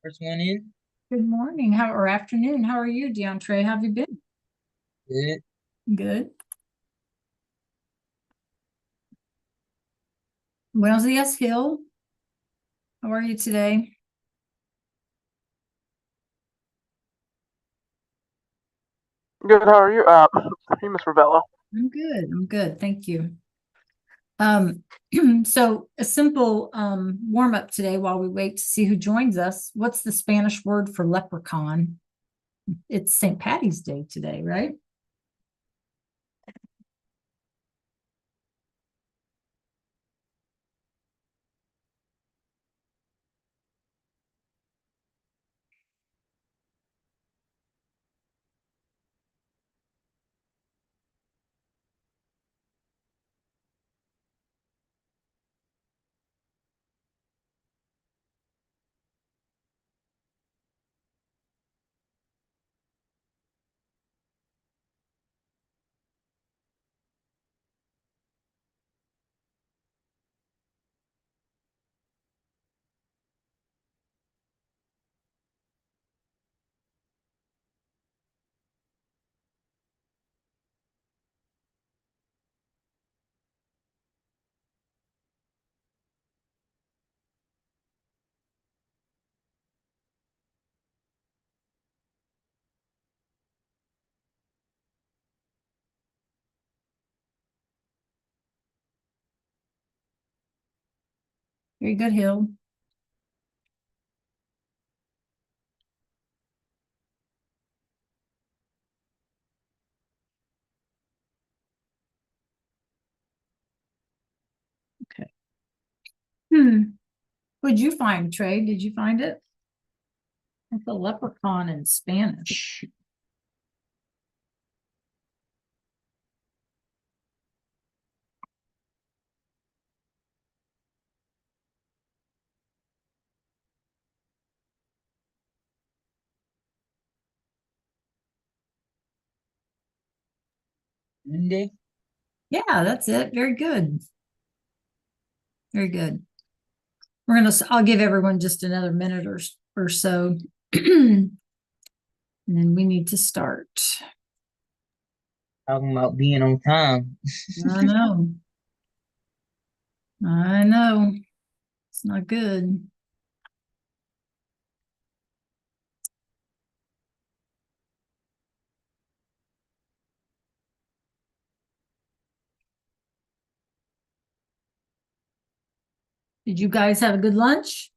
First one in. Good morning, how or afternoon. How are you, DeAndre? How have you been? Good. Good. Buenos dias, Hill. How are you today? Good. How are you? Hey, Miss Ravello. I'm good. I'm good. Thank you. Um, so a simple warm up today while we wait to see who joins us. What's the Spanish word for leprechaun? It's St. Patty's Day today, right? Very good, Hill. Okay. What'd you find, Trey? Did you find it? It's a leprechaun in Spanish. Monday. Yeah, that's it. Very good. Very good. I'll give everyone just another minute or so. And then we need to start. Talking about being on time. I know. I know. It's not good. Did you guys have a good lunch?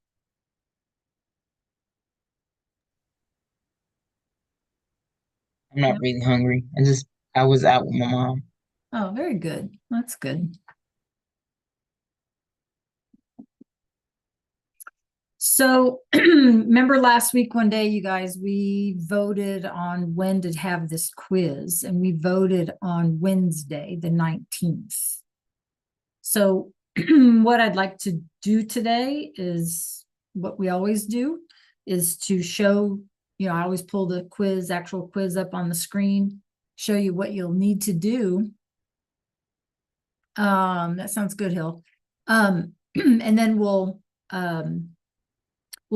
I'm not Yep. really hungry. I was out with my mom. Oh, very good. That's good. So remember last week, one day, you guys, we voted on when to have this quiz, and we voted on Wednesday, the 19th. So what I'd like to do today is what we always do, is to show, I always pull the actual quiz up on the screen, show you what you'll need to do. That sounds good, Hill. And then we'll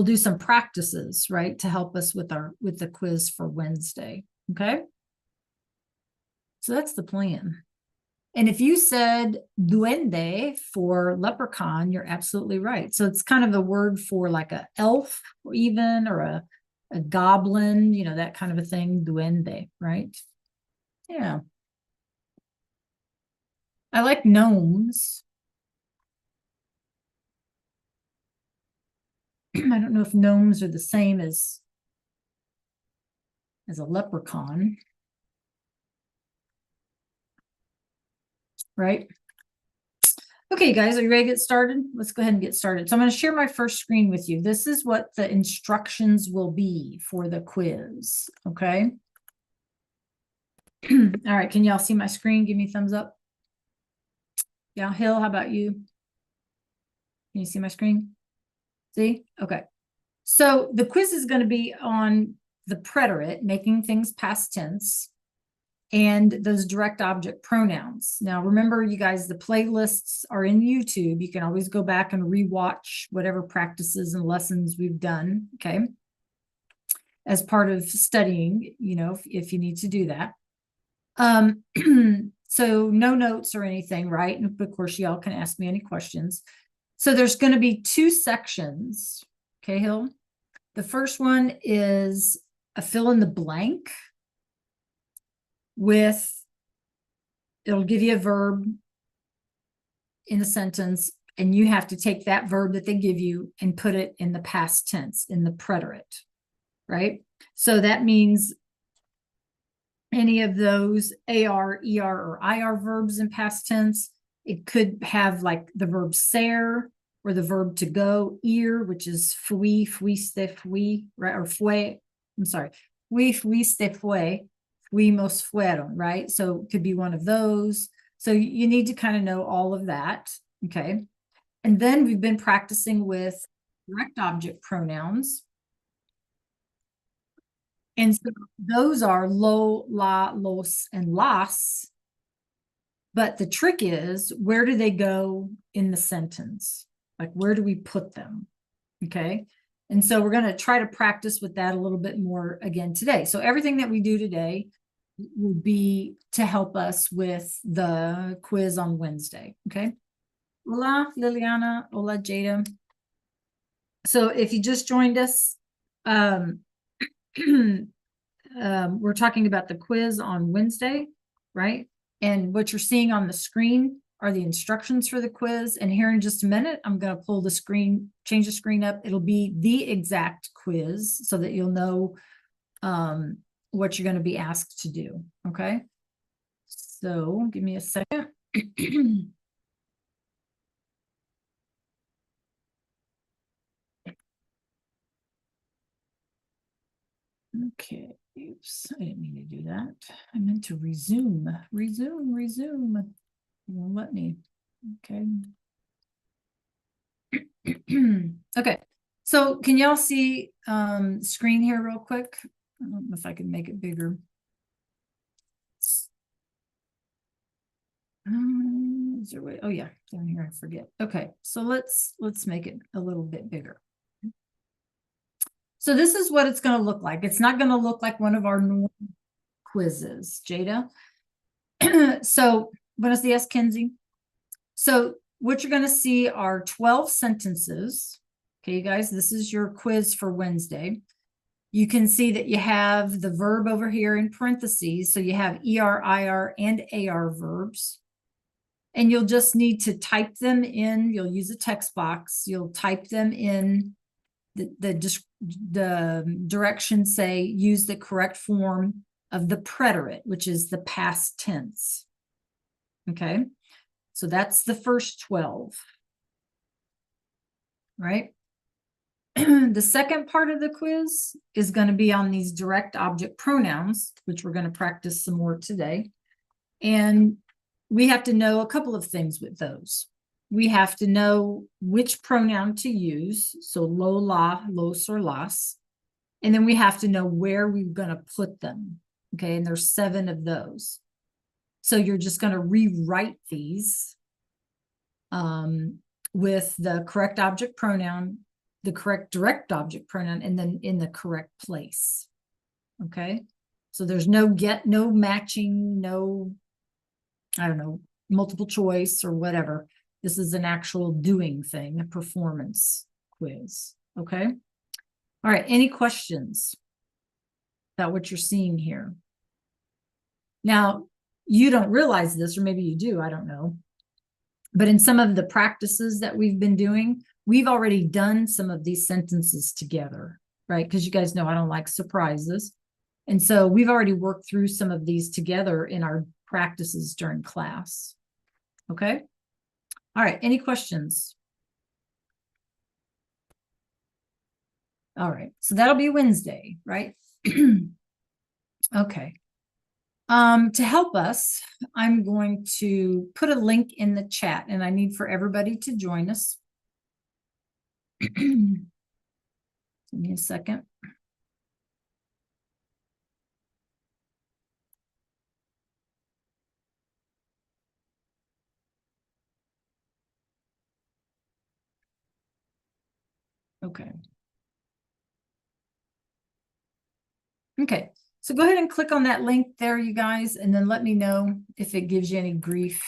do some practices, right, to help us with the quiz for Wednesday. Okay. So that's the plan. And if you said duende for leprechaun, you're absolutely right. So it's kind of a word for like a elf, or even, or a goblin, that kind of a thing, duende, right? Yeah. I like gnomes. I don't know if gnomes are the same as a leprechaun, right? Okay, guys, are you ready to get started? Let's go ahead and get started. So I'm going to share my first screen with you. This is what the instructions will be for the quiz, okay? All right, can y'all see my screen? Give me a thumbs up. Yeah, Hill, how about you? Can you see my screen? See? Okay. So the quiz is going to be on the preterite, making things past tense. and those direct object pronouns. Now, remember, you guys, the playlists are in YouTube. You can always go back and rewatch whatever practices and lessons we've done, okay? As part of studying, you know, if you need to do that. So no notes or anything, right? And of course, y'all can ask me any questions. So there's going to be two sections, okay, Hill? The first one is a fill in the blank with, it'll give you a verb in a sentence, and you have to take that verb that they give you and put it in the past tense, in the preterite, right? So that means any of those AR, ER, or IR verbs in past tense. It could have like the verb ser or the verb to go, ir, which is fui, fuiste, fui, right? Or fue, I'm sorry, fui, fuiste, fue, fuimos, fueron, right? So it could be one of those. So you need to kind of know all of that, okay? And then we've been practicing with direct object pronouns. And so those are lo, la, los, and las. But the trick is, where do they go in the sentence? Like, where do we put them? Okay. And so we're going to try to practice with that a little bit more again today. So everything that we do today will be to help us with the quiz on Wednesday. Okay. Hola, Liliana. Hola, Jada. So if you just joined us, we're talking about the quiz on Wednesday, right? And what you're seeing on the screen are the instructions for the quiz. And here in just a minute, I'm going to pull the screen, change the screen up. It'll be the exact quiz so that you'll know what you're going to be asked to do. Okay. So give me a second. Okay. Oops, I didn't mean to do that. I meant to resume. Resume. It won't let me. Okay. Okay. So can y'all see screen here real quick? I don't know if I can make it bigger. Is there a way? Oh yeah, down here, I forget. Okay, so let's make it a little bit bigger. So this is what it's going to look like. It's not going to look like one of our normal quizzes, Jada. So, buenos dias, Kenzie. So what you're going to see are 12 sentences. Okay, you guys, this is your quiz for Wednesday. You can see that you have the verb over here in parentheses. So you have ER, IR, and AR verbs. And you'll just need to type them in. You'll use a text box. You'll type them in. The directions say use the correct form of the preterite, which is the past tense. Okay, so that's the first 12. Right. The second part of the quiz is going to be on these direct object pronouns, which we're going to practice some more today. And we have to know a couple of things with those. We have to know which pronoun to use. So lo, la, los, or las. And then we have to know where we're going to put them. Okay. And there's 7 of those. So you're just going to rewrite these with the correct object pronoun, the correct direct object pronoun, and then in the correct place. Okay. So there's no matching, no, I don't know, multiple choice or whatever. This is an actual doing thing, a performance quiz. Okay. All right. Any questions about what you're seeing here? Now, you don't realize this, or maybe you do, I don't know. But in some of the practices that we've been doing, we've already done some of these sentences together, right? Because you guys know I don't like surprises. And so we've already worked through some of these together in our practices during class. Okay. All right. Any questions? All right. So that'll be Wednesday, right? Okay. To help us, I'm going to put a link in the chat, and I need for everybody to join us. Give me a second. Okay. Okay, so go ahead and click on that link there, you guys, and then let me know if it gives you any grief.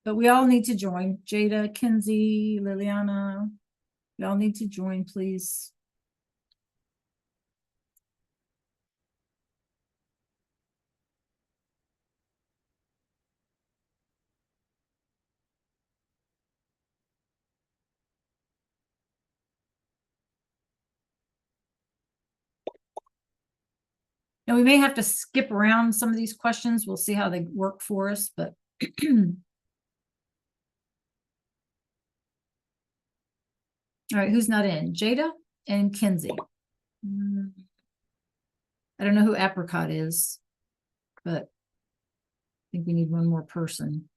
But we all need to join. Jada, Kinsey, Liliana, you all need to join, please. Now, we may have to skip around some of these questions. We'll see how they work for us, but all right, who's not in? Jada and Kinsey. I don't know who Apricot is, but I think we need one more person.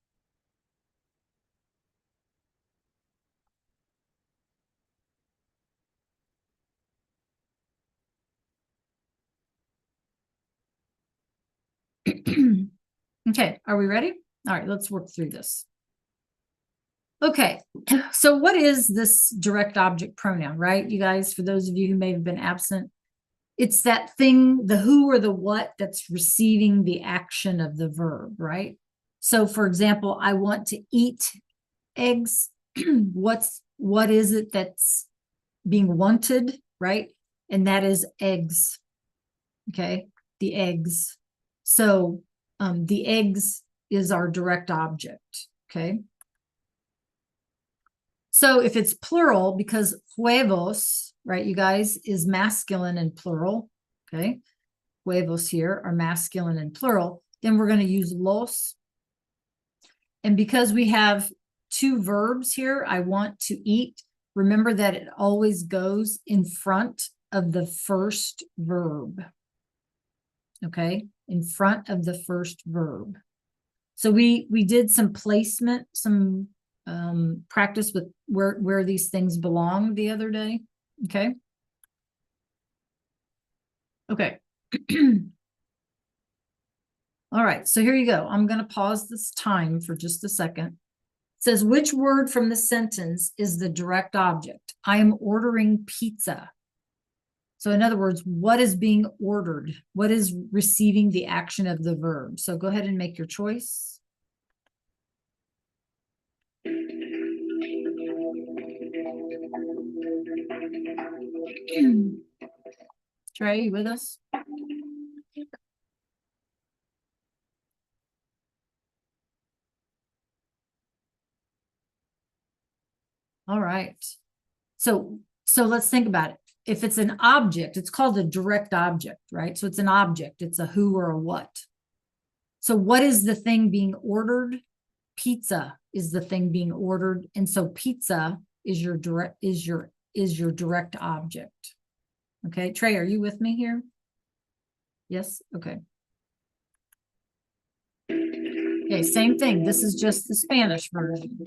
Okay, are we ready? All right, let's work through this. Okay, so what is this direct object pronoun, right? You guys, for those of you who may have been absent, it's that thing, the who or the what that's receiving the action of the verb, right? So for example, I want to eat eggs. What is it that's being wanted, right? And that is eggs. Okay, the eggs. So the eggs is our direct object. Okay. So if it's plural, because huevos, right, you guys, is masculine and plural. Okay. Huevos here are masculine and plural. Then we're going to use los. And because we have two verbs here, I want to eat. Remember that it always goes in front of the first verb. Okay, in front of the first verb. So we did some placement, some practice with where these things belong the other day. Okay. Okay. All right, so here you go. I'm going to pause this time for just a second. It says, which word from the sentence is the direct object? I am ordering pizza. So in other words, what is being ordered? What is receiving the action of the verb? So go ahead and make your choice. Trey, you with us? All right. So let's think about it. If it's an object, it's called a direct object, right? So it's an object. It's a who or a what. So what is the thing being ordered? Pizza is the thing being ordered. And so pizza is your direct object. Okay, Trey, are you with me here? Yes, okay. Okay, same thing. This is just the Spanish version.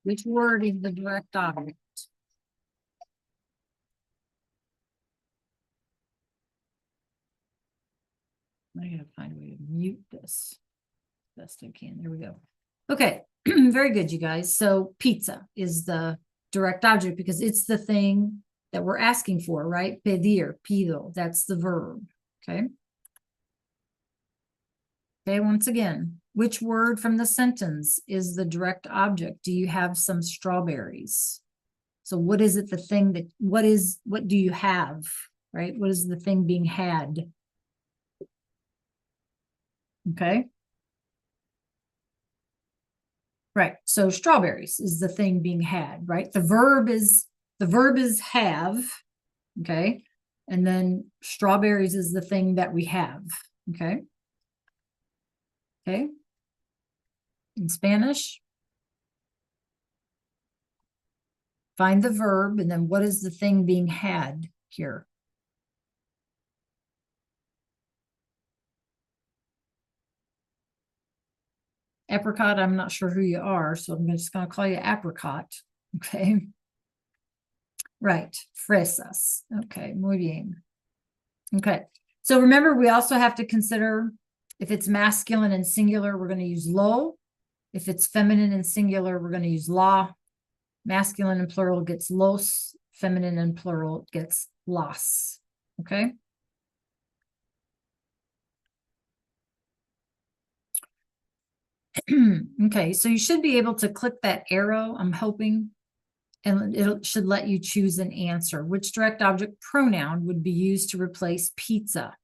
Which word is the direct object? I gotta find a way to mute this best I can. There we go. Okay, very good, you guys. So pizza is the direct object because it's the thing that we're asking for, right? Pedir, pido, that's the verb. Okay. Okay, once again, which word from the sentence is the direct object? Do you have some strawberries? So what is it, the thing that, what do you have, right? What is the thing being had? Okay. Right. So strawberries is the thing being had, right? The verb is have, okay? And then strawberries is the thing that we have, okay? Okay. In Spanish, find the verb and then what is the thing being had here? Apricot, I'm not sure who you are, so I'm just going to call you Apricot. Okay. Right. Fresas. Okay. Muy bien. Okay. So remember, we also have to consider If it's masculine and singular, we're going to use lo. If it's feminine and singular, we're going to use la. Masculine and plural gets los. Feminine and plural gets las. Okay. Okay, so you should be able to click that arrow, I'm hoping, and it should let you choose an answer. Which direct object pronoun would be used to replace pizza?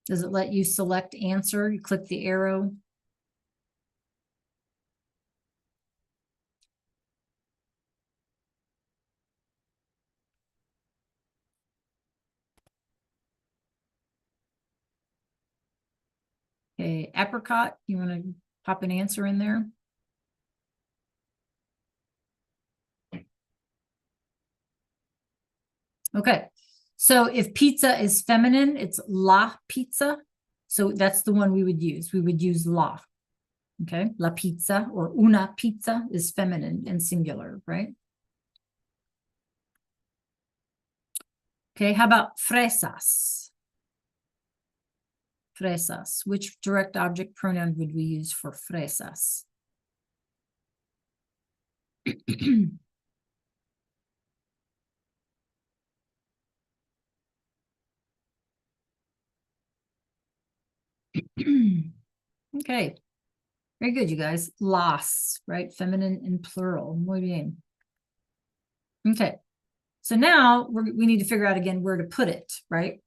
Does it let you select answer? You click the arrow. Okay, apricot, you want to pop an answer in there? Okay, so if pizza is feminine, it's la pizza. So that's the one we would use. We would use la. Okay, la pizza or una pizza is feminine and singular, right? Okay, how about fresas? Fresas. Which direct object pronoun would we use for fresas? Okay, very good, you guys. Las, right? Feminine and plural. Muy bien. Okay, so now we need to figure out again where to put it, right?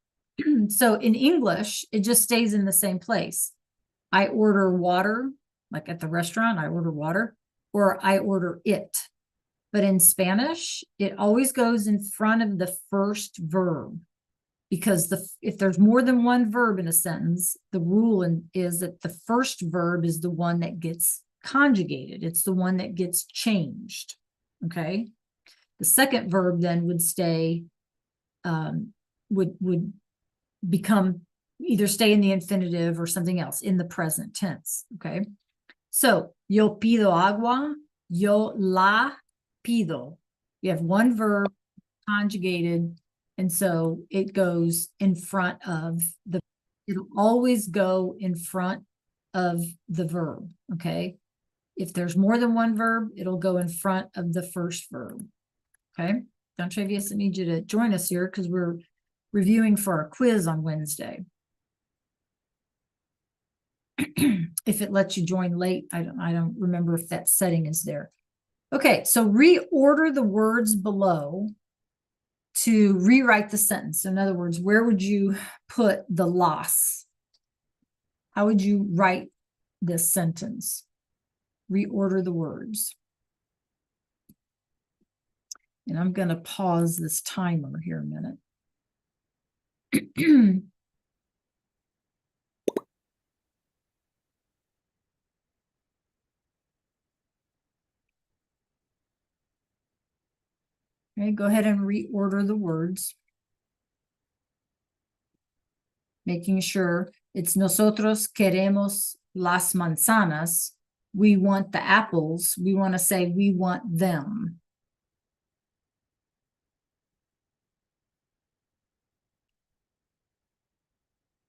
So in English, it just stays in the same place. I order water, like at the restaurant, I order water, or I order it. But in Spanish, it always goes in front of the first verb. Because if there's more than one verb in a sentence, the rule is that the first verb is the one that gets conjugated. It's the one that gets changed. Okay. The second verb then would stay, would become either stay in the infinitive or something else in the present tense. Okay. So yo pido agua, yo la pido. You have one verb conjugated. And so it goes in front of it'll always go in front of the verb, okay? If there's more than one verb, it'll go in front of the first verb, okay? Don Travius, I need you to join us here because we're reviewing for our quiz on Wednesday. If it lets you join late, I don't remember if that setting is there. Okay, so reorder the words below to rewrite the sentence. So in other words, where would you put the loss? How would you write this sentence? Reorder the words. And I'm going to pause this timer here a minute. Okay, go ahead and reorder the words. Making sure it's nosotros queremos las manzanas. We want the apples. We want to say we want them.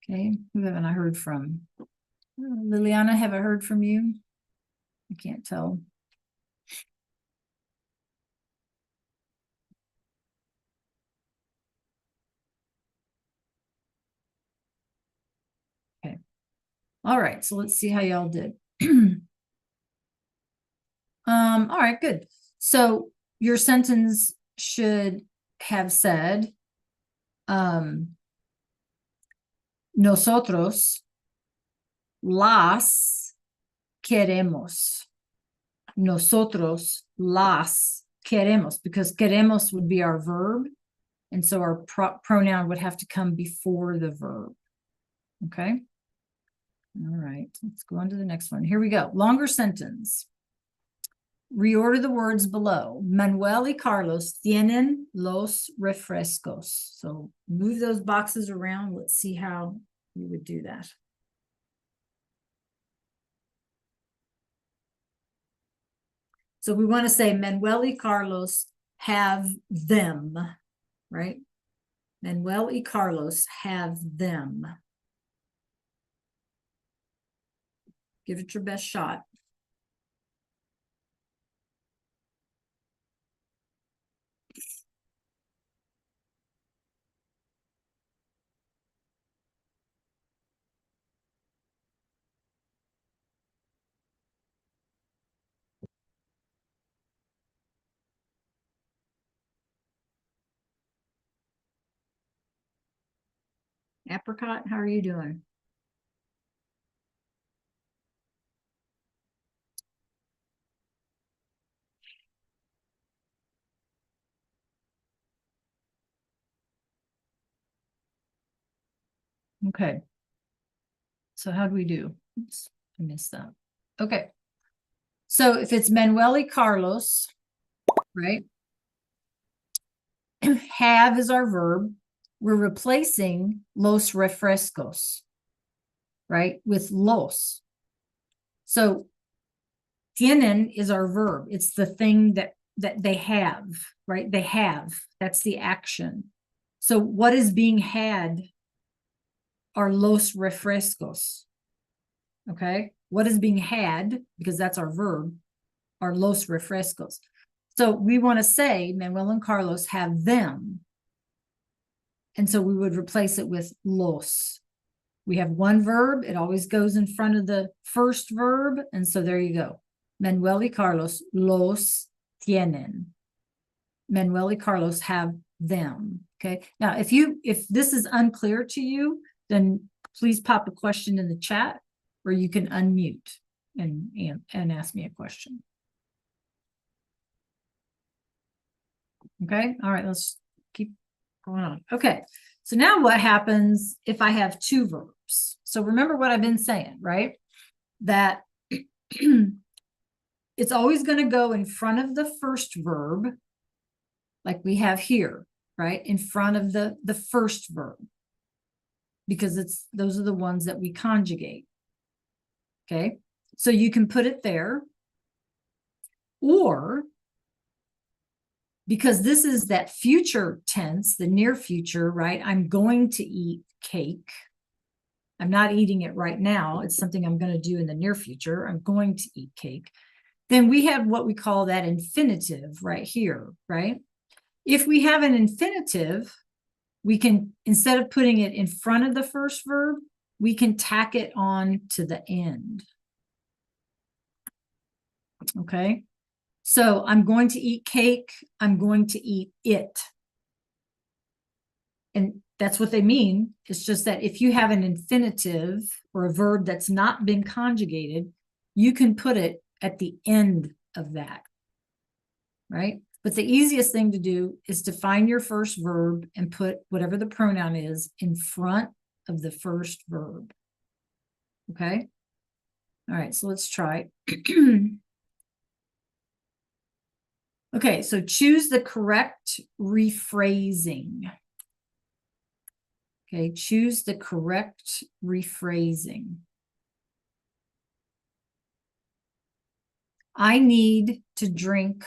Okay, who haven't I heard from? Liliana, have I heard from you? I can't tell. Okay. All right, so let's see how y'all did. All right, good. So your sentence should have said, nosotros las queremos. Nosotros las queremos, because queremos would be our verb. And so our pronoun would have to come before the verb. Okay. All right, let's go on to the next one. Here we go. Longer sentence. Reorder the words below. Manuel y Carlos tienen los refrescos. So move those boxes around. Let's see how you would do that. So we want to say Manuel y Carlos have them, right? Manuel y Carlos have them. Give it your best shot. Apricot, how are you doing? Okay. So how do we do? Oops, I missed that. Okay. So if it's Manuel y Carlos, right? Have is our verb. We're replacing los refrescos, right? With los. So tienen is our verb. It's the thing that they have, right? They have. That's the action. So what is being had are los refrescos. Okay. What is being had, because that's our verb, are los refrescos. So we want to say Manuel and Carlos have them. And so we would replace it with los. We have one verb. It always goes in front of the first verb. And so there you go. Manuel y Carlos los tienen. Manuel y Carlos have them. Okay. Now, if this is unclear to you, then please pop a question in the chat, or you can unmute and ask me a question. Okay. All right. Let's keep going on. Okay. So now what happens if I have two verbs? So remember what I've been saying, right? That it's always going to go in front of the first verb, like we have here, right? In front of the first verb, because those are the ones that we conjugate. Okay. So you can put it there, or because this is that future tense, the near future, right? I'm going to eat cake. I'm not eating it right now. It's something I'm going to do in the near future. I'm going to eat cake. Then we have what we call that infinitive right here, right? If we have an infinitive, we can, instead of putting it in front of the first verb, we can tack it on to the end. Okay. So I'm going to eat cake. I'm going to eat it. And that's what they mean. It's just that if you have an infinitive or a verb that's not been conjugated, you can put it at the end of that, right? But the easiest thing to do is to find your first verb and put whatever the pronoun is in front of the first verb. Okay. All right. So let's try. Okay. So choose the correct rephrasing. Okay. Choose the correct rephrasing. I need to drink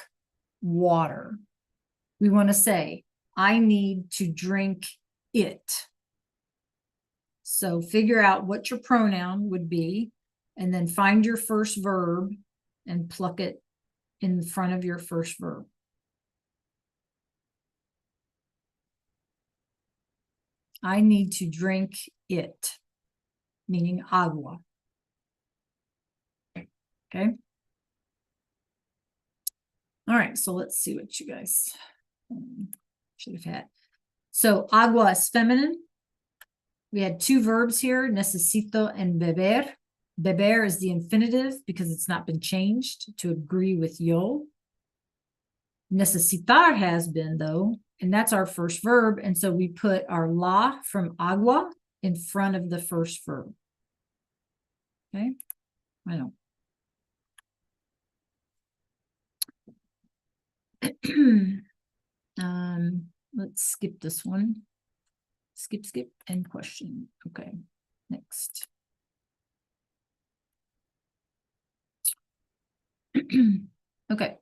water. We want to say, I need to drink it. So figure out what your pronoun would be, and then find your first verb and pluck it in front of your first verb. I need to drink it, meaning agua. Okay. All right, so let's see what you guys should have had. So agua is feminine. We had two verbs here, necesito and beber. Beber is the infinitive because it's not been changed to agree with yo. Necesitar has been, though, and that's our first verb. And so we put our la from agua in front of the first verb. Okay, I know. Let's skip this one. Skip, and question. Okay, next. Okay,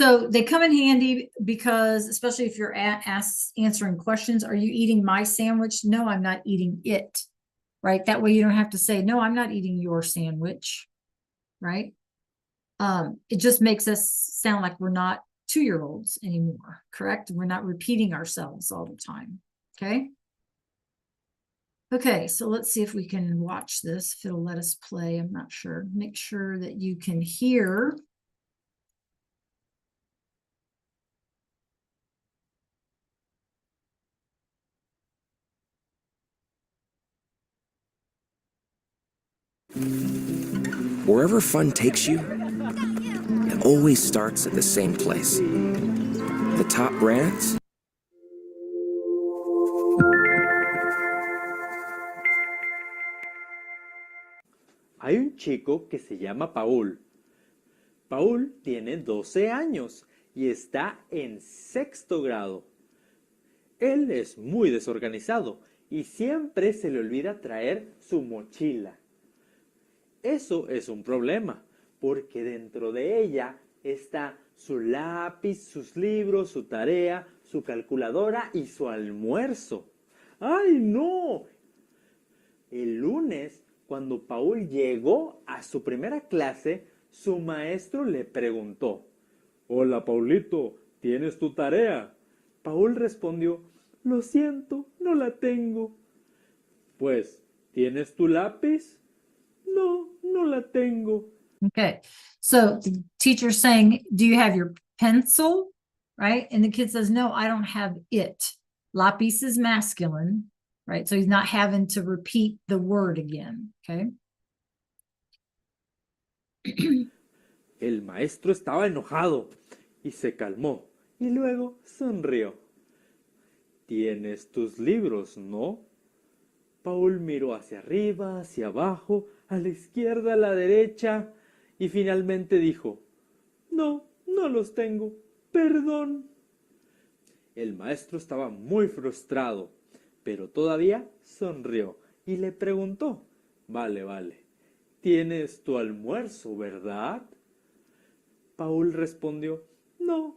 So they come in handy because, especially if you're answering questions, are you eating my sandwich? No, I'm not eating it, right? That way you don't have to say, no, I'm not eating your sandwich, right? It just makes us sound like we're not 2-year-olds anymore, correct? We're not repeating ourselves all the time, okay? Okay, so let's see if we can watch this, if it'll let us play, I'm not sure. Make sure that you can hear. Wherever fun takes you, it always starts at the same place. The top brands. Hay un chico que se llama Paul. Paul tiene 12 años y está en sexto grado. Él es muy desorganizado y siempre se le olvida traer su mochila. Eso es un problema, porque dentro de ella está su lápiz, sus libros, su tarea, su calculadora y su almuerzo. ¡Ay, no! El lunes, cuando Paul llegó a su primera clase, su maestro le preguntó: «Hola, Paulito, ¿tienes tu tarea?» Paul respondió: «Lo siento, no la tengo». «Pues, ¿tienes tu lápiz?» «No, no la tengo». Okay, so the teacher's saying, do you have your pencil? Right? And the kid says, no, I don't have it. Lápiz is masculine, right? So he's not having to repeat the word again, okay? El maestro estaba enojado y se calmó y luego sonrió. «¿Tienes tus libros, no?» Paul miró hacia arriba, hacia abajo, a la izquierda, a la derecha y finalmente dijo: «No, no los tengo, perdón». El maestro estaba muy frustrado, pero todavía sonrió y le preguntó: Vale, ¿tienes tu almuerzo, verdad?» Paul respondió: «No».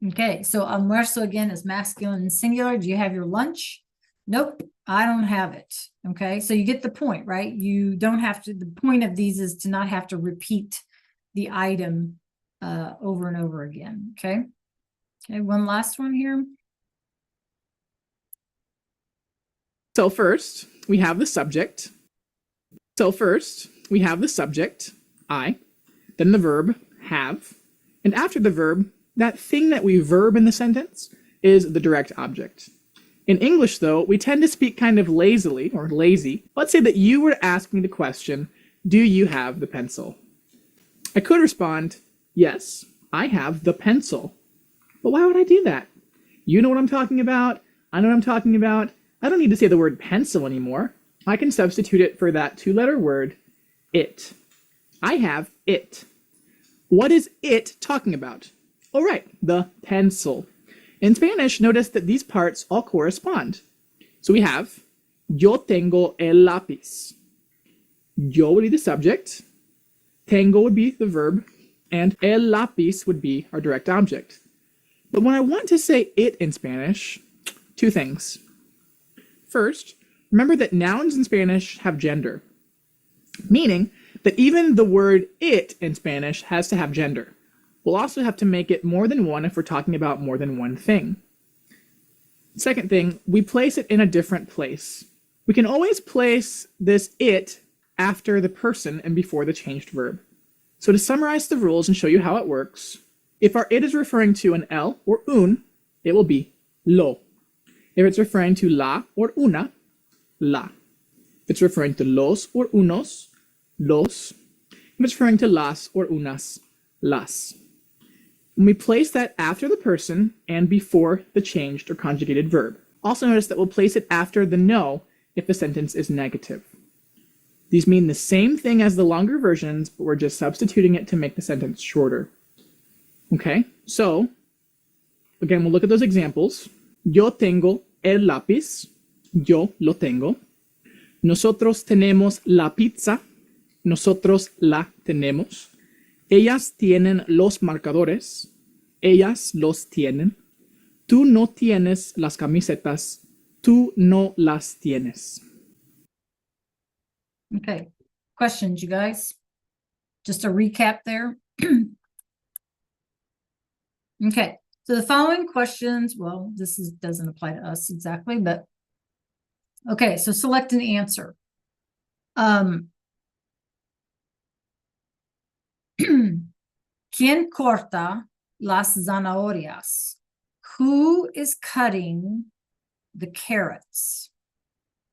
Okay, so almuerzo again is masculine and singular. Do you have your lunch? Nope, I don't have it. Okay, so you get the point, right? You don't have to, the point of these is to not have to repeat the item over and over again, okay? Okay, one last one here. So first, we have the subject. I, then the verb, have, and after the verb, that thing that we verb in the sentence is the direct object. In English, though, we tend to speak kind of lazily, or lazy. Let's say that you were to ask me the question, do you have the pencil? I could respond, yes, I have the pencil. But why would I do that? You know what I'm talking about. I know what I'm talking about. I don't need to say the word pencil anymore. I can substitute it for that 2-letter word, it. I have it. What is it talking about? Oh, right, the pencil. In Spanish, notice that these parts all correspond. So we have, yo tengo el lápiz. Yo would be the subject, tengo would be the verb, and el lápiz would be our direct object. But when I want to say it in Spanish, 2 things. First, remember that nouns in Spanish have gender, meaning that even the word it in Spanish has to have gender. We'll also have to make it more than one if we're talking about more than one thing. Second thing, we place it in a different place. We can always place this it after the person and before the changed verb. So to summarize the rules and show you how it works, if our it is referring to an el or un, it will be lo. If it's referring to la or una, la. If it's referring to los or unos, los. If it's referring to las or unas, las. When we place that after the person and before the changed or conjugated verb. Also notice that we'll place it after the no if the sentence is negative. These mean the same thing as the longer versions, but we're just substituting it to make the sentence shorter. Okay, so again, we'll look at those examples. Yo tengo el lápiz. Yo lo tengo. Nosotros tenemos la pizza. Nosotros la tenemos. Ellas tienen los marcadores. Ellas los tienen. Tú no tienes las camisetas. Tú no las tienes. Okay, questions, you guys? Just a recap there. Okay, so the following questions, well, doesn't apply to us exactly, but okay, so select an answer. ¿Quién corta las zanahorias? Who is cutting the carrots?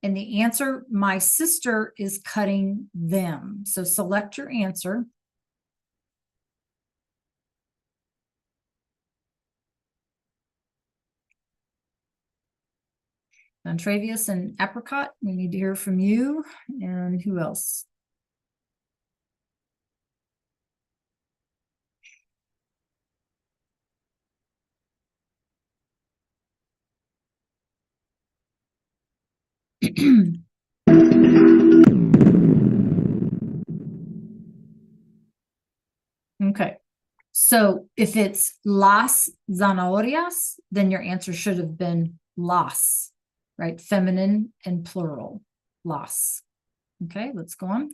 And the answer, my sister is cutting them. So select your answer. Travius and Apricot, we need to hear from you. And who else? Okay, so if it's las zanahorias, then your answer should have been las, right? Feminine and plural, las. Okay, let's go on.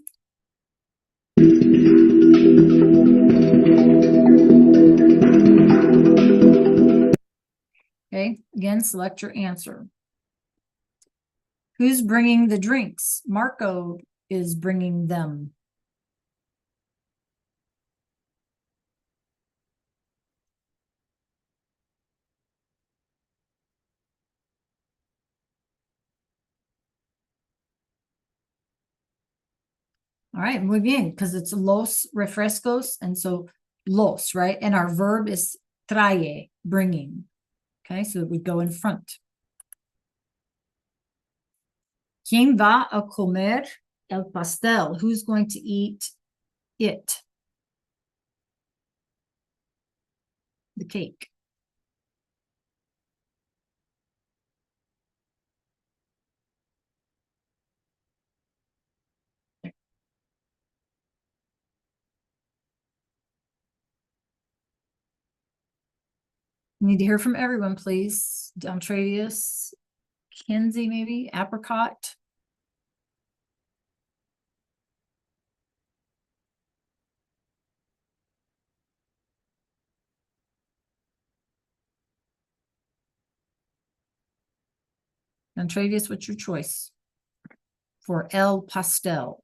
Okay, again, select your answer. Who's bringing the drinks? Marco is bringing them. All right, muy bien, because it's los refrescos, and so los, right? And our verb is trae, bringing. Okay, so we go in front. ¿Quién va a comer el pastel? Who's going to eat it? The cake. Need to hear from everyone, please. Travius, Kenzie, maybe, Apricot. Travius, what's your choice for el pastel?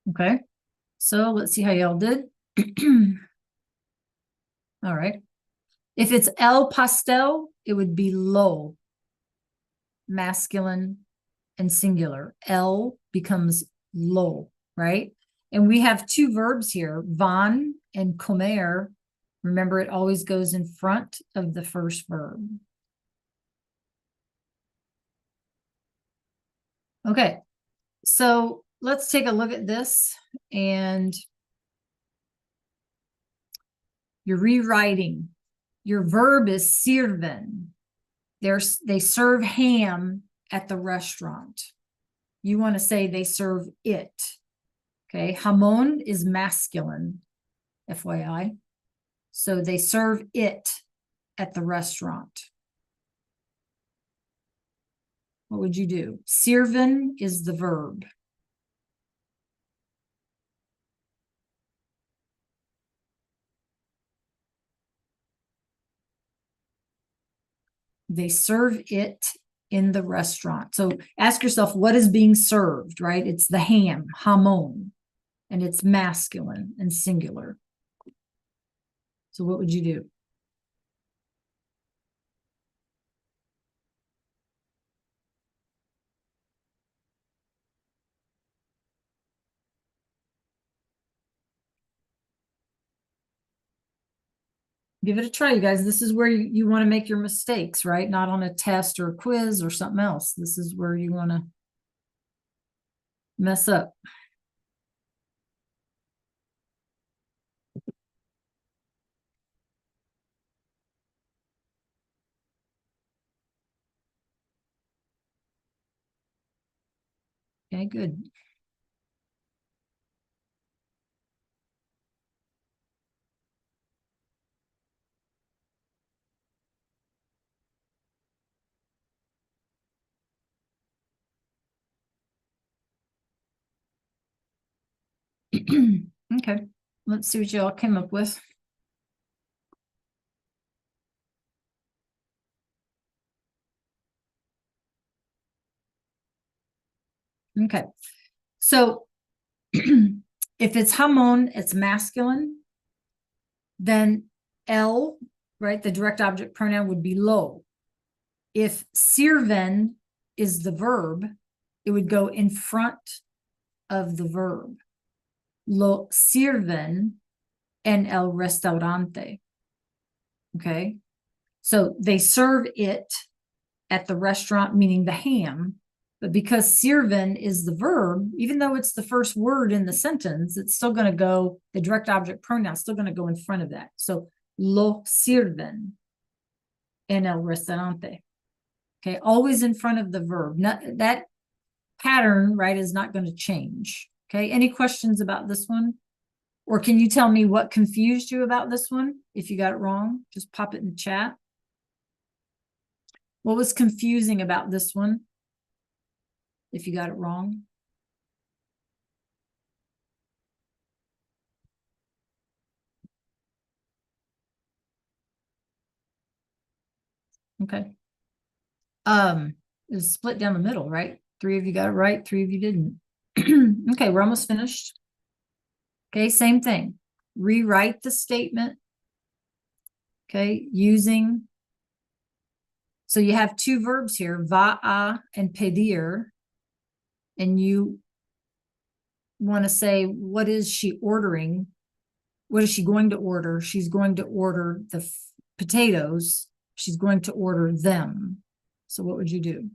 Okay, so let's see how y'all did. All right. If it's el pastel, it would be lo, masculine and singular. El becomes lo, right? And we have two verbs here, van and comer. Remember, it always goes in front of the first verb. Okay, so let's take a look at this, and you're rewriting. Your verb is sirven. They serve ham at the restaurant. You want to say they serve it. Okay, jamón is masculine, FYI. So they serve it at the restaurant. What would you do? Sirven is the verb. They serve it in the restaurant. So ask yourself, what is being served, right? It's the ham, jamón, and it's masculine and singular. So what would you do? Give it a try, you guys. This is where you want to make your mistakes, right? Not on a test or a quiz or something else. This is where you want to mess up. Okay, good. Okay, let's see what y'all came up with. Okay, so if it's hamon, it's masculine, then el, right, the direct object pronoun would be lo. If sirven is the verb, it would go in front of the verb. Lo sirven en el restaurante. Okay, so they serve it at the restaurant, meaning the ham. But because sirven is the verb, even though it's the first word in the sentence, it's still going to go, the direct object pronoun is still going to go in front of that. So, lo sirven en el restaurante. Okay, always in front of the verb. Not, that pattern, right, is not going to change. Okay, any questions about this one? Or can you tell me what confused you about this one? If you got it wrong, just pop it in the chat. What was confusing about this one? If you got it wrong. Okay. It was split down the middle, right? 3 of you got it right, 3 of you didn't. Okay, we're almost finished. Okay, same thing. Rewrite the statement. Okay, using. So you have 2 verbs here, va a and pedir. And you want to say, what is she ordering? What is she going to order? She's going to order the potatoes. She's going to order them. So what would you do?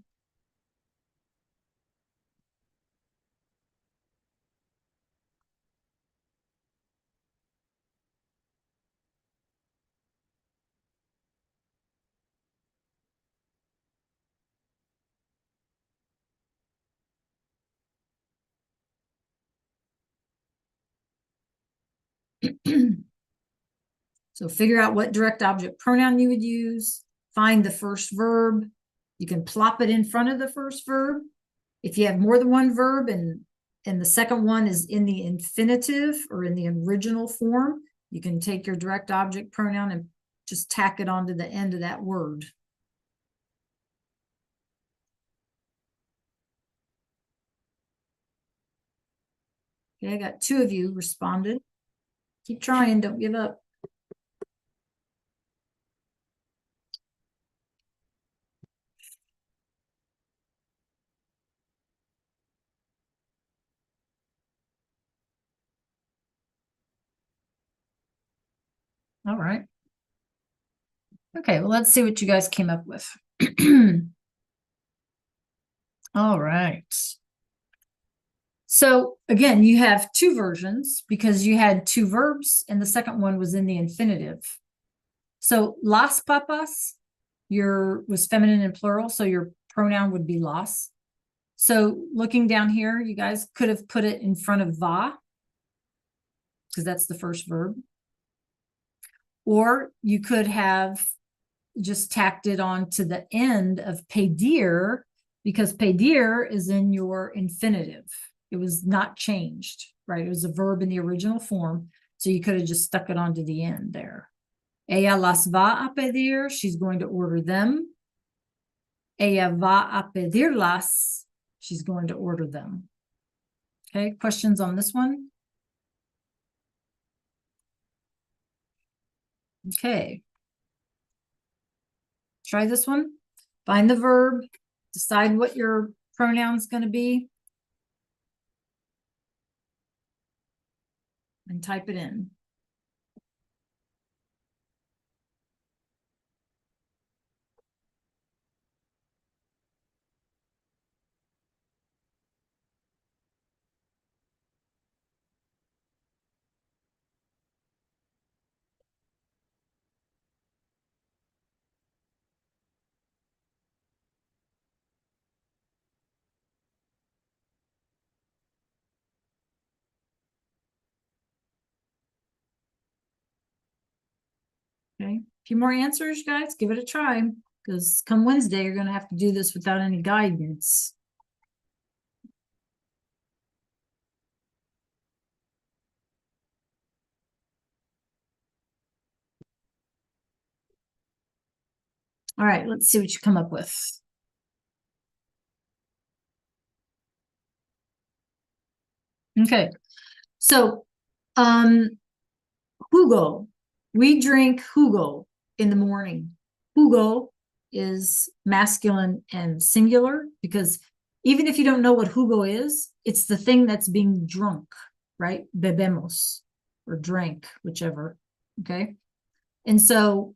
So figure out what direct object pronoun you would use, find the first verb. You can plop it in front of the first verb. If you have more than one verb and the second one is in the infinitive or in the original form, you can take your direct object pronoun and just tack it onto the end of that word. Okay, I got 2 of you responded. Keep trying, don't give up. All right. Okay, well, let's see what you guys came up with. All right. So again, you have 2 versions because you had 2 verbs and the second one was in the infinitive. So las papas, was feminine and plural, so your pronoun would be las. So looking down here, you guys could have put it in front of va, because that's the first verb. Or you could have just tacked it on to the end of pedir, because pedir is in your infinitive. It was not changed, right? It was a verb in the original form. So you could have just stuck it onto the end there. Ella las va a pedir. She's going to order them. Ella va a pedirlas. She's going to order them. Okay, questions on this one? Okay. Try this one. Find the verb. Decide what your pronoun is going to be. And type it in. Okay, a few more answers, guys. Give it a try, because come Wednesday, you're going to have to do this without any guidance. All right, let's see what you come up with. Okay, so, jugo. We drink jugo in the morning. Jugo is masculine and singular because even if you don't know what jugo is, it's the thing that's being drunk, right? Bebemos or drank, whichever. Okay. And so,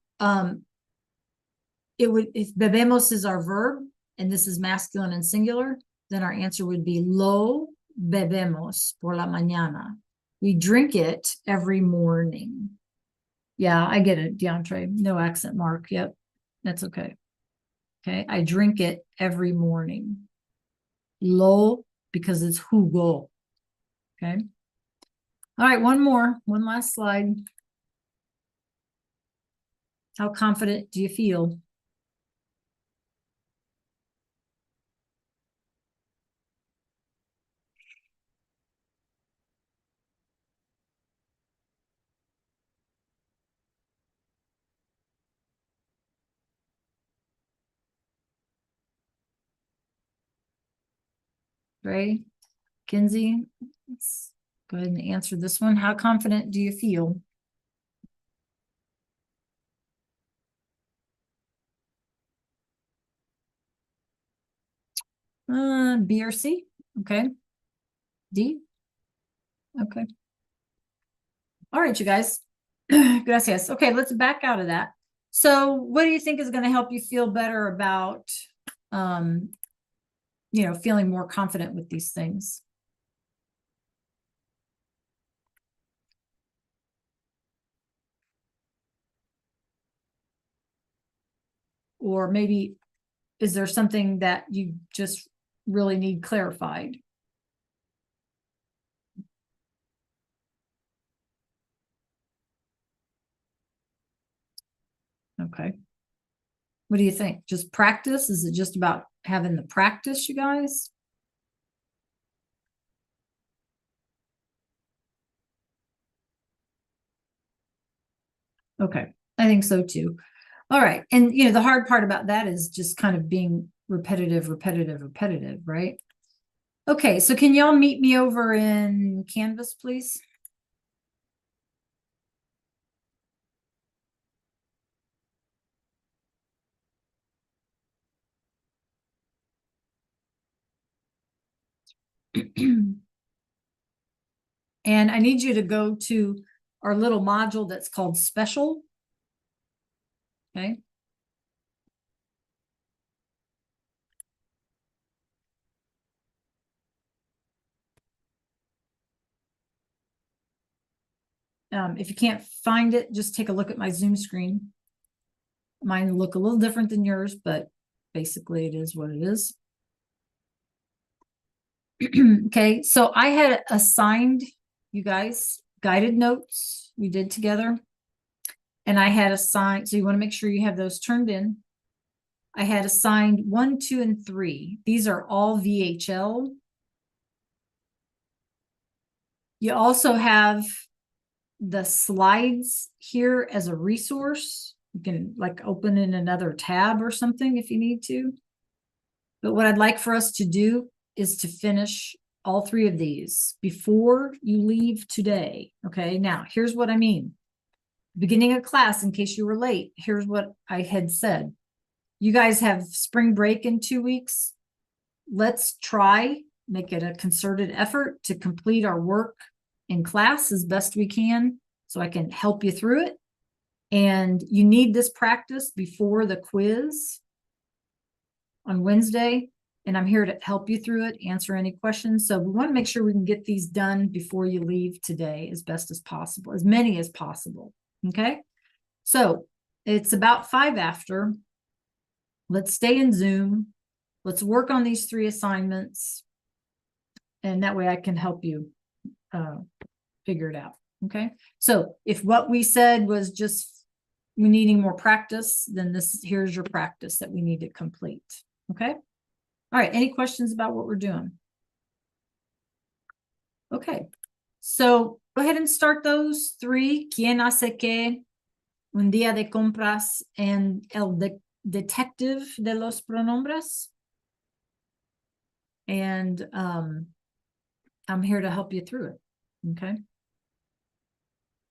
if bebemos is our verb and this is masculine and singular, then our answer would be lo bebemos por la mañana. We drink it every morning. Yeah, I get it, DeAndre. No accent mark. Yep, that's okay. Okay, I drink it every morning. Lo, because it's jugo. Okay. All right, one last slide. How confident do you feel? Ray, Kinsey, let's go ahead and answer this one. How confident do you feel? B or C? Okay. D? Okay. All right, you guys. Gracias. Okay, let's back out of that. So what do you think is going to help you feel better about, feeling more confident with these things? Or maybe, is there something that you just really need clarified? Okay. What do you think? Just practice? Is it just about having the practice, you guys? Okay, I think so too. All right. And the hard part about that is just kind of being repetitive, right? Okay, so can y'all meet me over in Canvas, please? And I need you to go to our little module that's called special. Okay. If you can't find it, just take a look at my Zoom screen. Mine will look a little different than yours, but basically it is what it is. Okay, so I had assigned you guys guided notes we did together. And I had assigned, so you want to make sure you have those turned in. I had assigned 1, 2, and 3. These are all VHL. You also have the slides here as a resource. You can like open in another tab or something if you need to. But what I'd like for us to do is to finish all 3 of these before you leave today. Okay, now here's what I mean. Beginning of class, in case you were late, here's what I had said. You guys have spring break in 2 weeks. Let's try, make it a concerted effort to complete our work in class as best we can so I can help you through it. And you need this practice before the quiz on Wednesday. And I'm here to help you through it, answer any questions. So we want to make sure we can get these done before you leave today as best as possible, as many as possible. Okay, so it's about 5 after. Let's stay in Zoom. Let's work on these 3 assignments. And that way I can help you figure it out. Okay, so if what we said was just we needing more practice, then here's your practice that we need to complete. Okay, all right, any questions about what we're doing? Okay, so go ahead and start those 3. ¿Quién hace qué? Un día de compras and el detective de los pronombres. And I'm here to help you through it. Okay.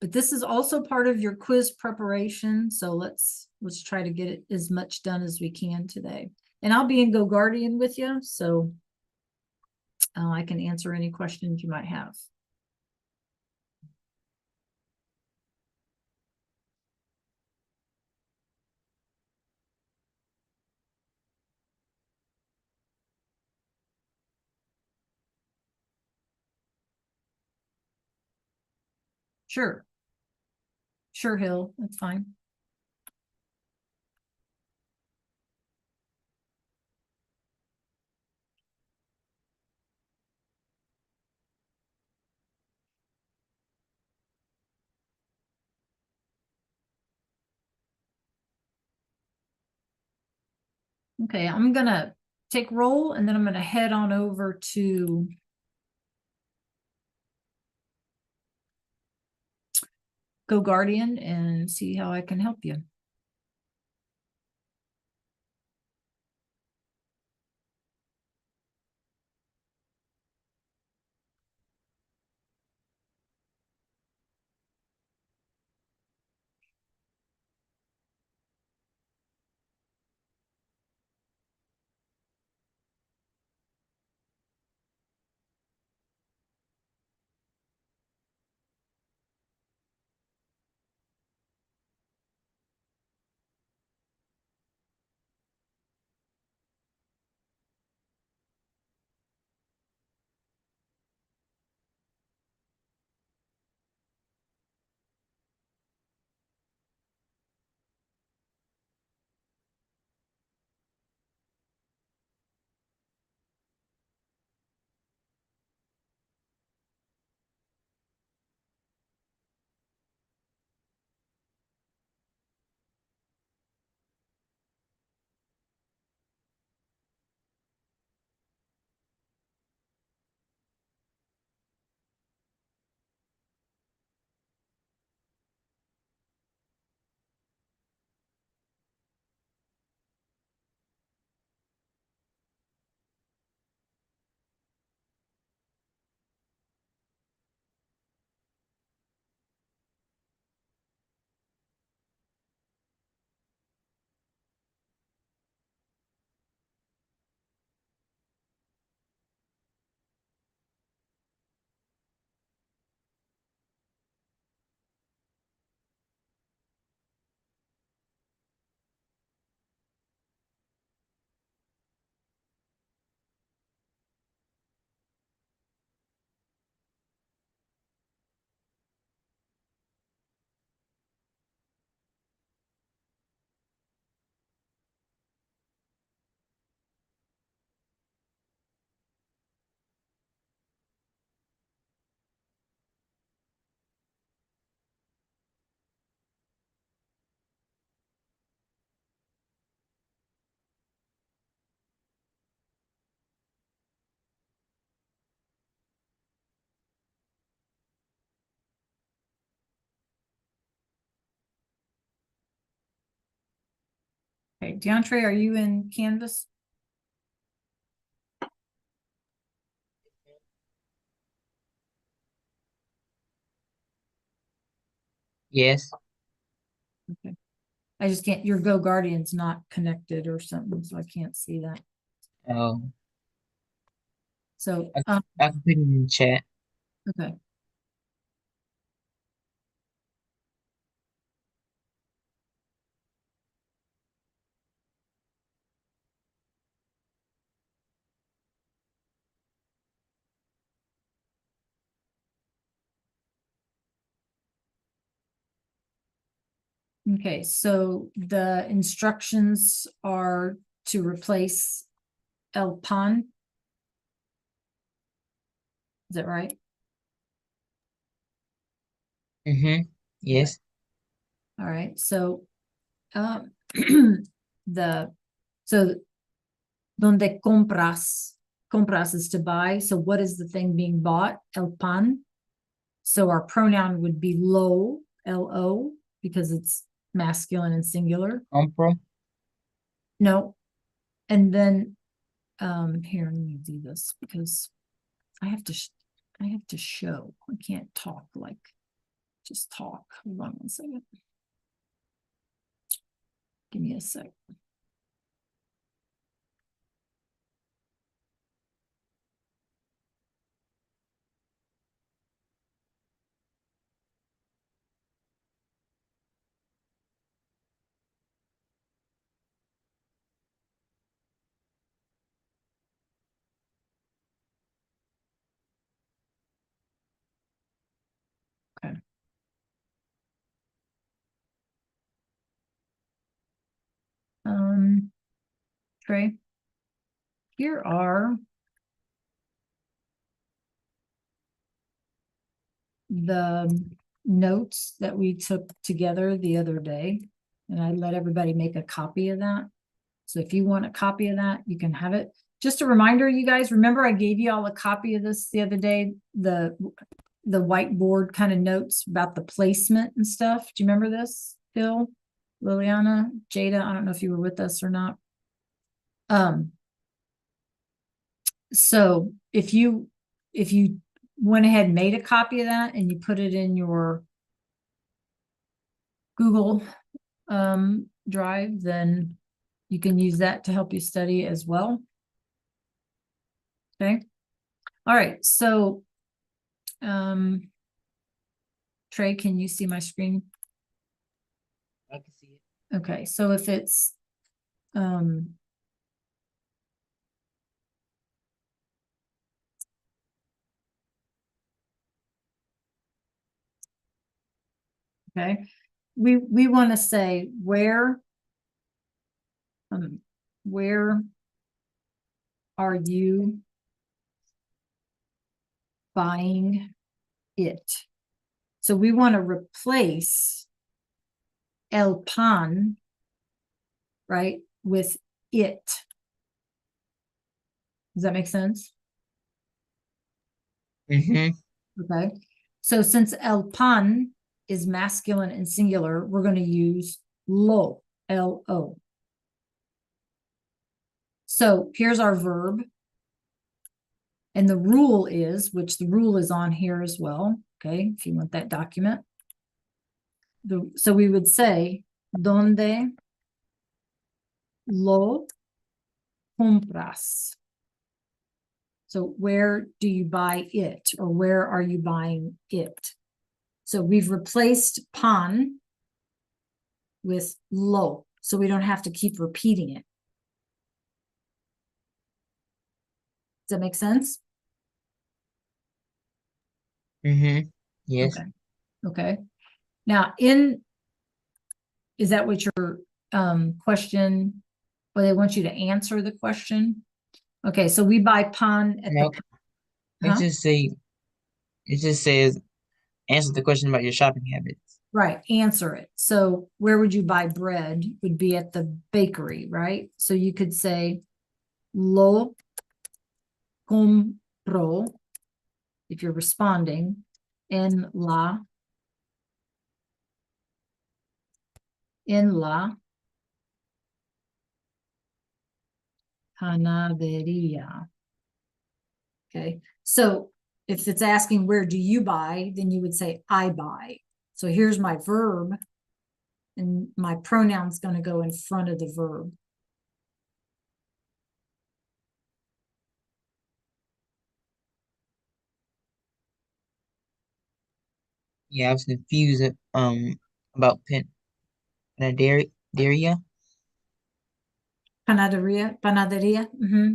But this is also part of your quiz preparation. So let's try to get it as much done as we can today. And I'll be in Go Guardian with you, so I can answer any questions you might have. Sure. Sure, Hill, that's fine. Okay, I'm gonna take roll and then I'm gonna head on over to Go Guardian and see how I can help you. Okay, DeAndre, are you in Canvas? Yes. Okay. I just can't, your Go Guardian's not connected or something, so I can't see that. Oh, So, I can put it in the chat. okay. Okay, so the instructions are to replace El Pan. Is that right? Mm-hmm. Yes. All right, so the so donde compras is to buy. So what is the thing being bought? El pan. So our pronoun would be lo, L-O, because it's masculine and singular. Compro. No. And then, here, let me do this because I have to, I have to show. I can't talk like, just talk. Hold on one second. Give me a sec. Okay. Trey, here are the notes that we took together the other day, and I let everybody make a copy of that. So if you want a copy of that, you can have it. Just a reminder, you guys, remember I gave you all a copy of this the other day, the whiteboard kind of notes about the placement and stuff. Do you remember this, Phil, Liliana, Jada? I don't know if you were with us or not. So if you went ahead and made a copy of that and you put it in your Google Drive, then you can use that to help you study as well. Okay. All right. So, Trey, can you see my screen? I can see it. Okay. So if it's, okay, we want to say where are you buying it? So we want to replace el pan, right, with it. Does that make sense? Mm-hmm. Okay. So since el pan is masculine and singular, we're going to use lo, L-O. So here's our verb. And the rule is, which the rule is on here as well. Okay, if you want that document. So we would say, donde lo compras? So where do you buy it, or where are you buying it? So we've replaced pan with lo, so we don't have to keep repeating it. Does that make sense? Mm-hmm. Yes. Okay. Okay. Now, is that what your question, or they want you to answer the question? Okay, so we buy pan at Nope. the, huh? It just says answer the question about your shopping habits. Right, answer it. So where would you buy bread? Would be at the bakery, right? So you could say lo compro if you're responding en la panaderia. Okay, so if it's asking where do you buy, then you would say I buy. So here's my verb, and my pronoun's going to go in front of the verb. Yeah, I was confused about panaderia. Panaderia,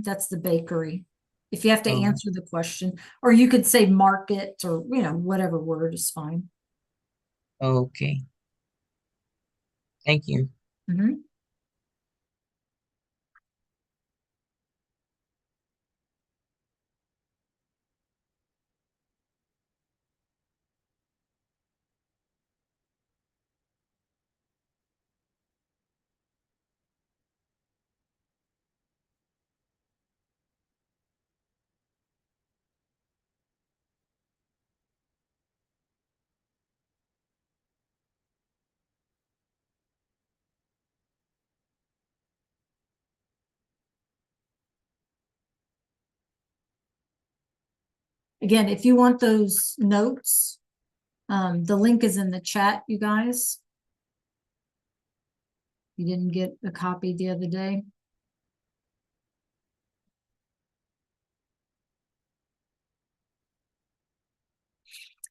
that's the bakery. If you have to Oh, answer the question, or you could say market, or whatever word is fine. okay. Thank you. Mhm. Again, if you want those notes, the link is in the chat, you guys. You didn't get a copy the other day.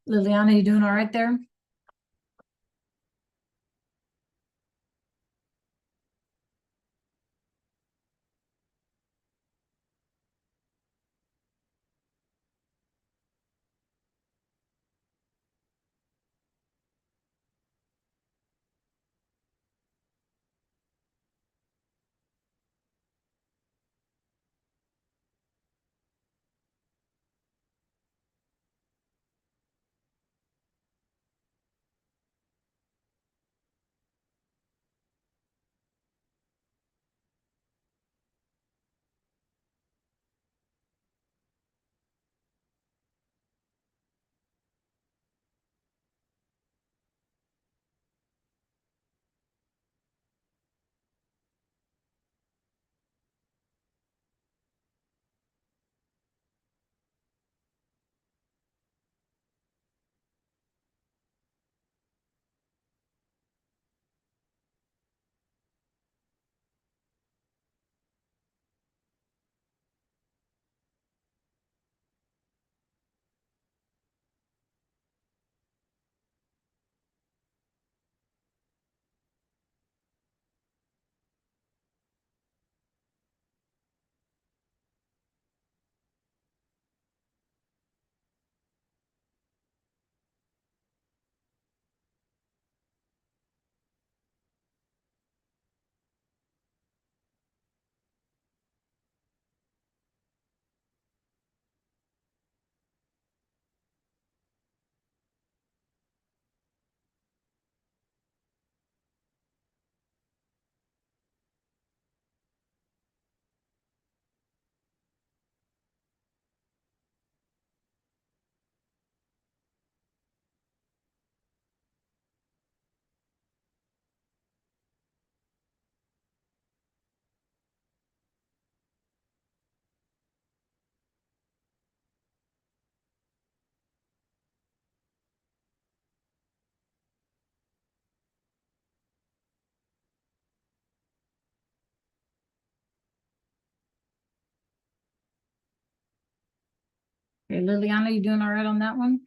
Liliana, you doing all right there? Okay, Liliana, you doing all right on that one?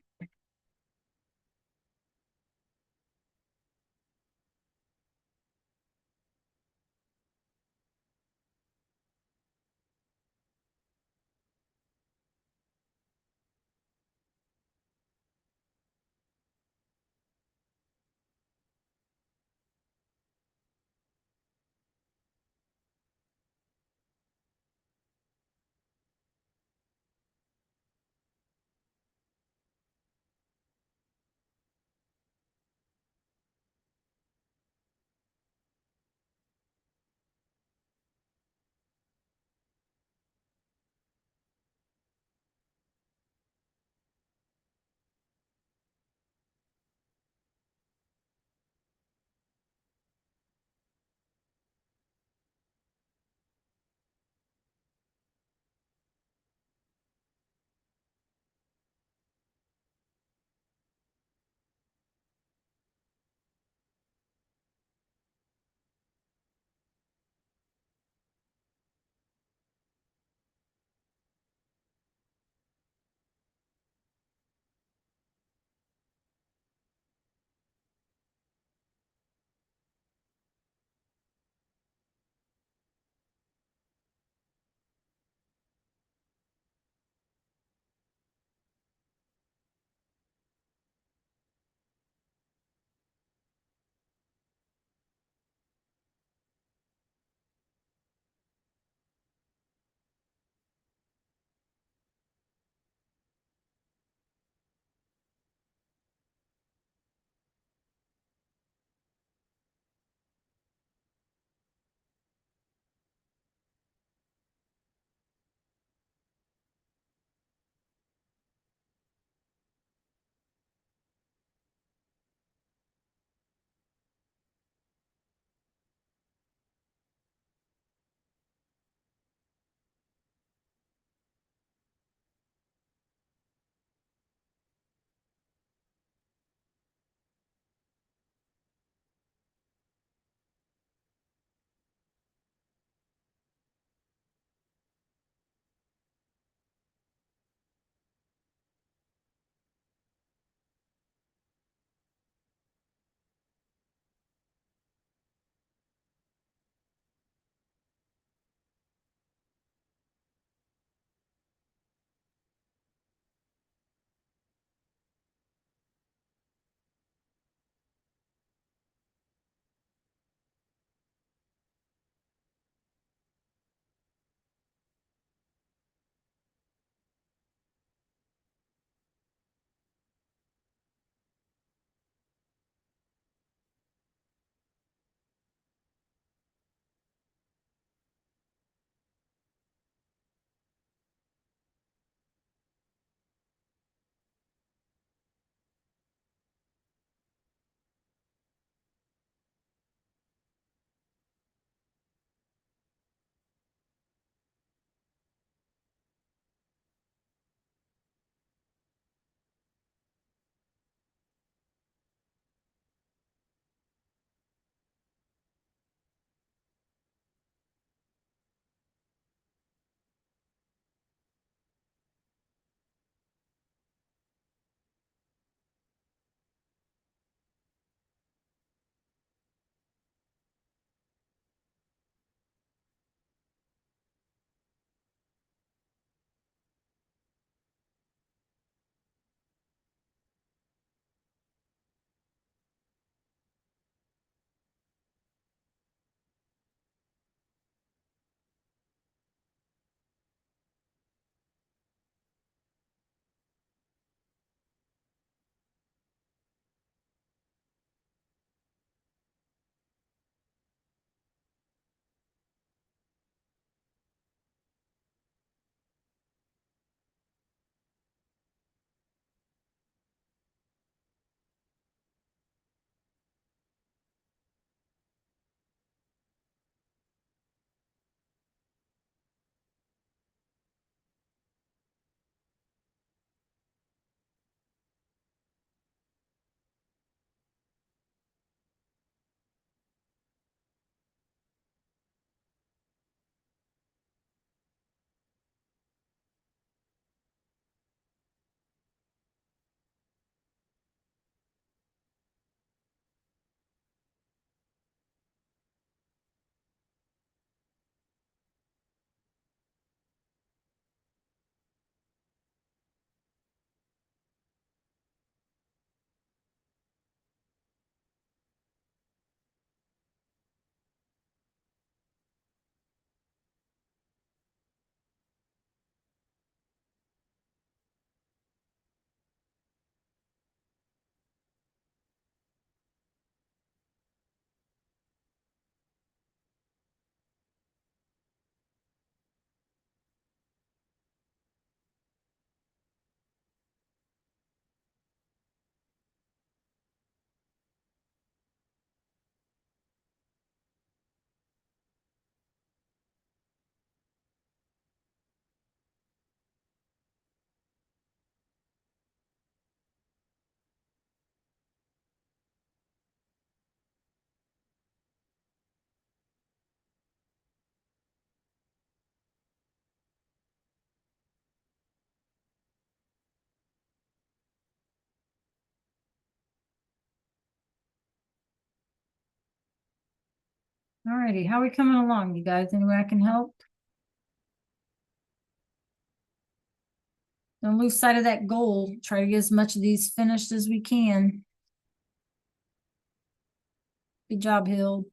Alrighty, how are we coming along, you guys? Any way I can help? Don't lose sight of that goal. Try to get as much of these finished as we can. Good job, Hill.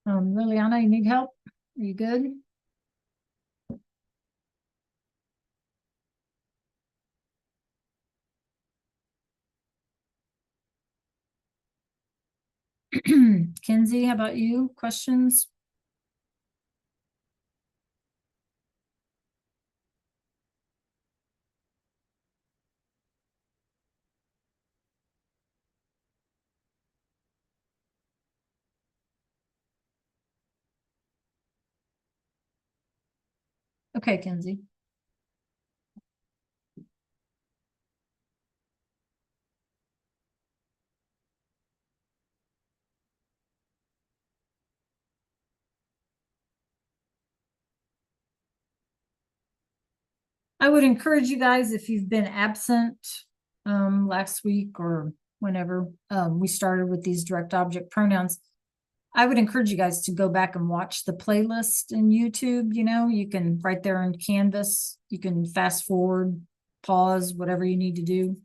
Liliana, you need help? Are you good? Kenzie, how about you? Questions? Okay, Kenzie. I would encourage you guys, if you've been absent last week or whenever we started with these direct object pronouns, I would encourage you guys to go back and watch the playlist in YouTube. You know, you can right there in Canvas, you can fast forward, pause, whatever you need to do.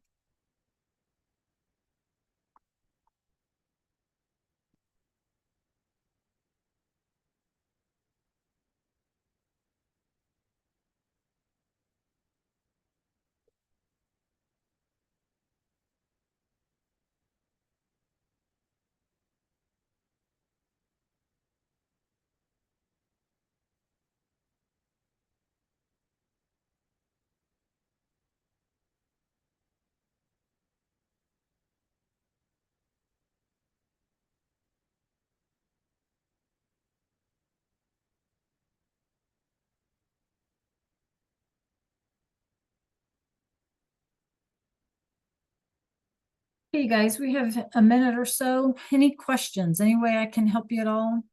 Hey, guys, we have a minute or so. Any questions? Any way I can help you at all?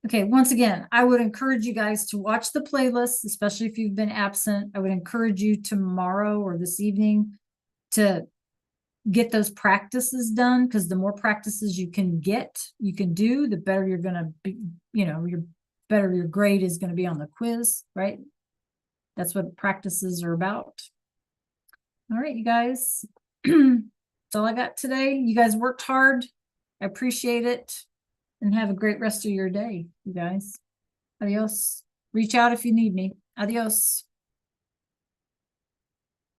Okay, once again, I would encourage you guys to watch the playlist, especially if you've been absent. I would encourage you tomorrow or this evening to get those practices done, because the more practices you can do, the better you're gonna be, better your grade is gonna be on the quiz, right? That's what practices are about. All right, you guys. That's all I got today. You guys worked hard. I appreciate it. And have a great rest of your day, you guys. Adios. Reach out if you need me. Adios.